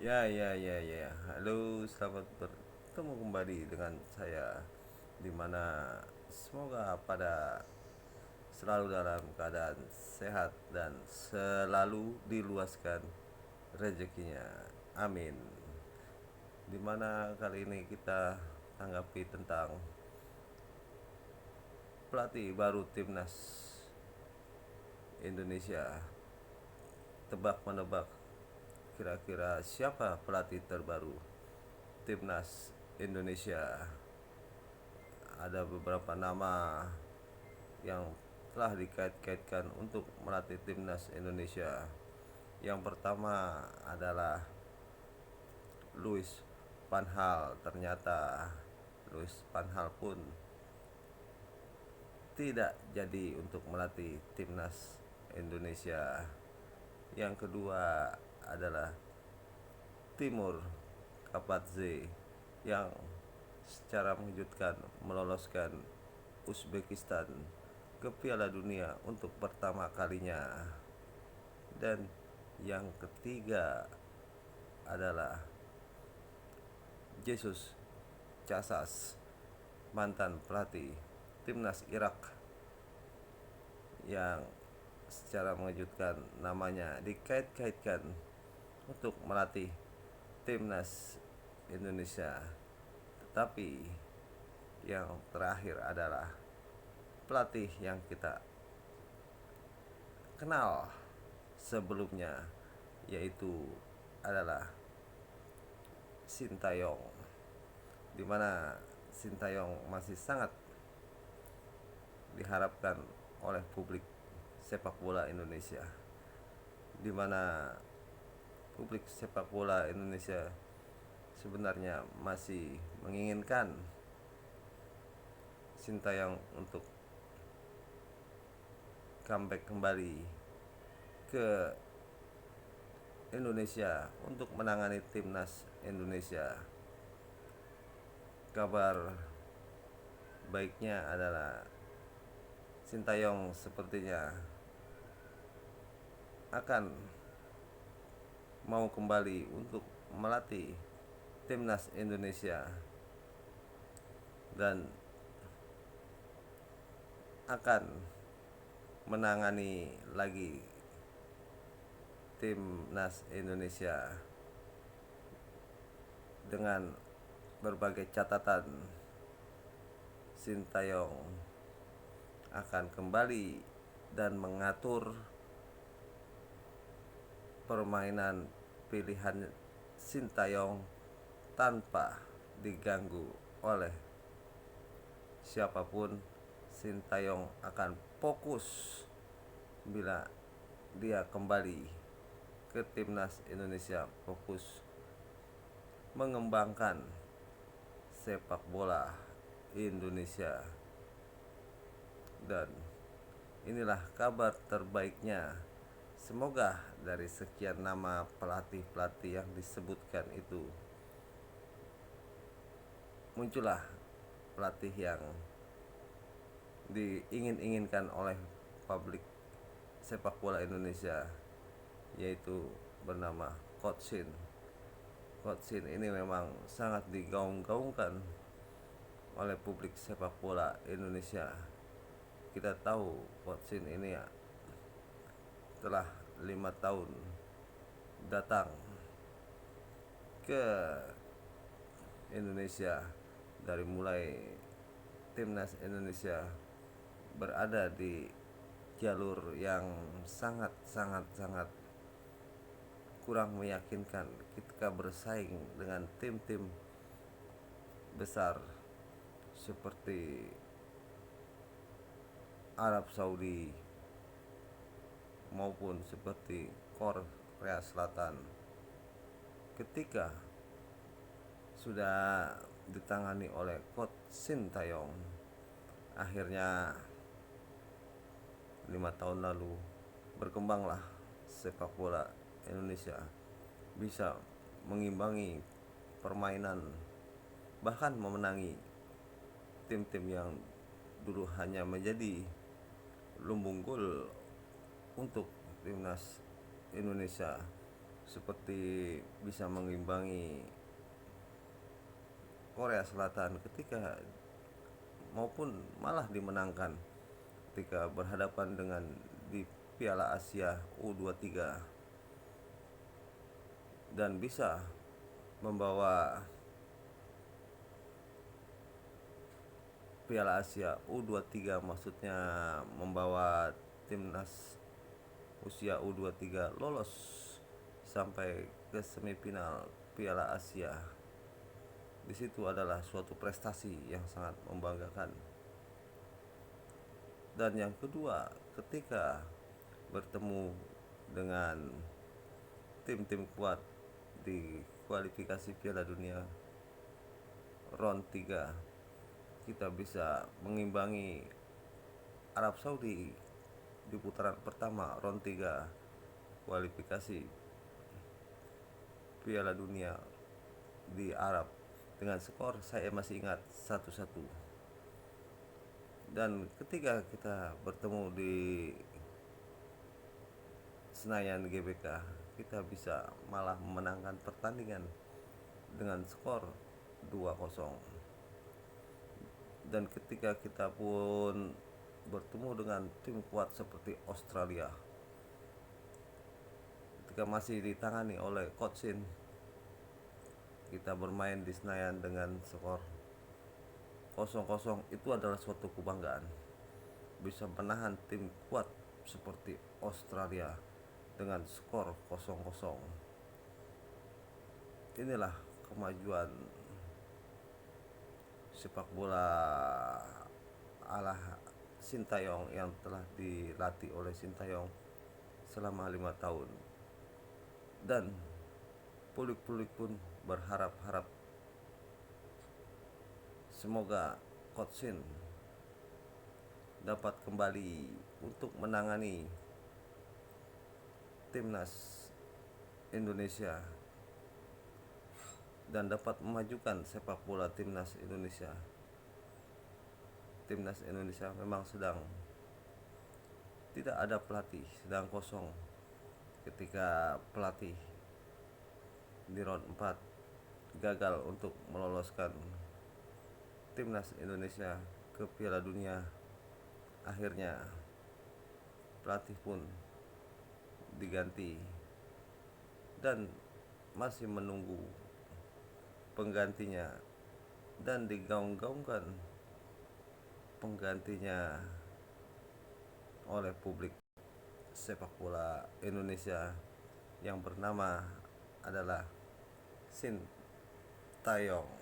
Ya. Halo, selamat bertemu kembali dengan saya. Dimana semoga pada selalu dalam keadaan sehat dan selalu diluaskan rezekinya. Amin. Dimana kali ini kita tanggapi tentang pelatih baru timnas Indonesia. Tebak menebak, kira-kira siapa pelatih terbaru timnas Indonesia? Ada beberapa nama yang telah dikait-kaitkan untuk melatih timnas Indonesia. Yang pertama adalah Louis van Gaal. Ternyata Louis van Gaal pun tidak jadi untuk melatih timnas Indonesia. Yang kedua adalah Timur Kapadze yang secara mengejutkan meloloskan Uzbekistan ke Piala Dunia untuk pertama kalinya. Dan yang ketiga adalah Jesus Casas, mantan pelatih timnas Irak yang secara mengejutkan namanya dikait-kaitkan untuk melatih timnas Indonesia. Tetapi yang terakhir adalah pelatih yang kita kenal sebelumnya, yaitu adalah Sintayong, di mana Sintayong masih sangat diharapkan oleh publik sepak bola Indonesia, di mana publik sepak bola Indonesia sebenarnya masih menginginkan Sintayong untuk comeback kembali ke Indonesia untuk menangani timnas Indonesia. Kabar baiknya adalah Sintayong sepertinya akan mau kembali untuk melatih timnas Indonesia dan akan menangani lagi timnas Indonesia dengan berbagai catatan. Sintayong akan kembali dan mengatur permainan pilihan Sintayong tanpa diganggu oleh siapapun. Sintayong akan fokus bila dia kembali ke timnas Indonesia, fokus mengembangkan sepak bola Indonesia. Dan inilah kabar terbaiknya. Semoga dari sekian nama pelatih-pelatih yang disebutkan itu muncullah pelatih yang diingin-inginkan oleh publik sepak bola Indonesia, yaitu bernama Coach Shin. Coach Shin ini memang sangat digaung-gaungkan oleh publik sepak bola Indonesia. Kita tahu Coach Shin ini telah 5 tahun datang ke Indonesia, dari mulai timnas Indonesia berada di jalur yang sangat kurang meyakinkan ketika bersaing dengan tim-tim besar seperti Arab Saudi maupun seperti Korea Selatan. Ketika sudah ditangani oleh Coach Sintayong, akhirnya 5 tahun lalu berkembanglah sepak bola Indonesia, bisa mengimbangi permainan, bahkan memenangi tim-tim yang dulu hanya menjadi lumbung gol untuk timnas Indonesia seperti bisa mengimbangi Korea Selatan ketika maupun malah dimenangkan ketika berhadapan dengan di Piala Asia U23 dan bisa membawa Piala Asia U23, maksudnya membawa timnas usia U23 lolos sampai ke semifinal Piala Asia. Di situ adalah suatu prestasi yang sangat membanggakan. Dan yang kedua, ketika bertemu dengan tim-tim kuat di kualifikasi Piala Dunia round 3, kita bisa mengimbangi Arab Saudi di putaran pertama round 3 kualifikasi Piala Dunia di Arab dengan skor saya masih ingat 1-1. Dan ketika kita bertemu di Senayan GBK, kita bisa malah memenangkan pertandingan dengan skor 2-0. Dan ketika kita pun bertemu dengan tim kuat seperti Australia, ketika masih ditangani oleh Coach Shin, kita bermain di Senayan dengan skor 0-0, itu adalah suatu kebanggaan. Bisa menahan tim kuat seperti Australia dengan skor 0-0. Inilah kemajuan sepak bola ala Sintayong yang telah dilatih oleh Sintayong selama 5 tahun. Dan publik pun berharap-harap semoga Coach Shin dapat kembali untuk menangani timnas Indonesia dan dapat memajukan sepak bola timnas Indonesia. Timnas Indonesia memang sedang tidak ada pelatih, sedang kosong ketika pelatih di round 4 gagal untuk meloloskan timnas Indonesia ke Piala Dunia. Akhirnya pelatih pun diganti dan masih menunggu penggantinya, dan digaung-gaungkan penggantinya oleh publik sepak bola Indonesia yang bernama adalah Sintayong.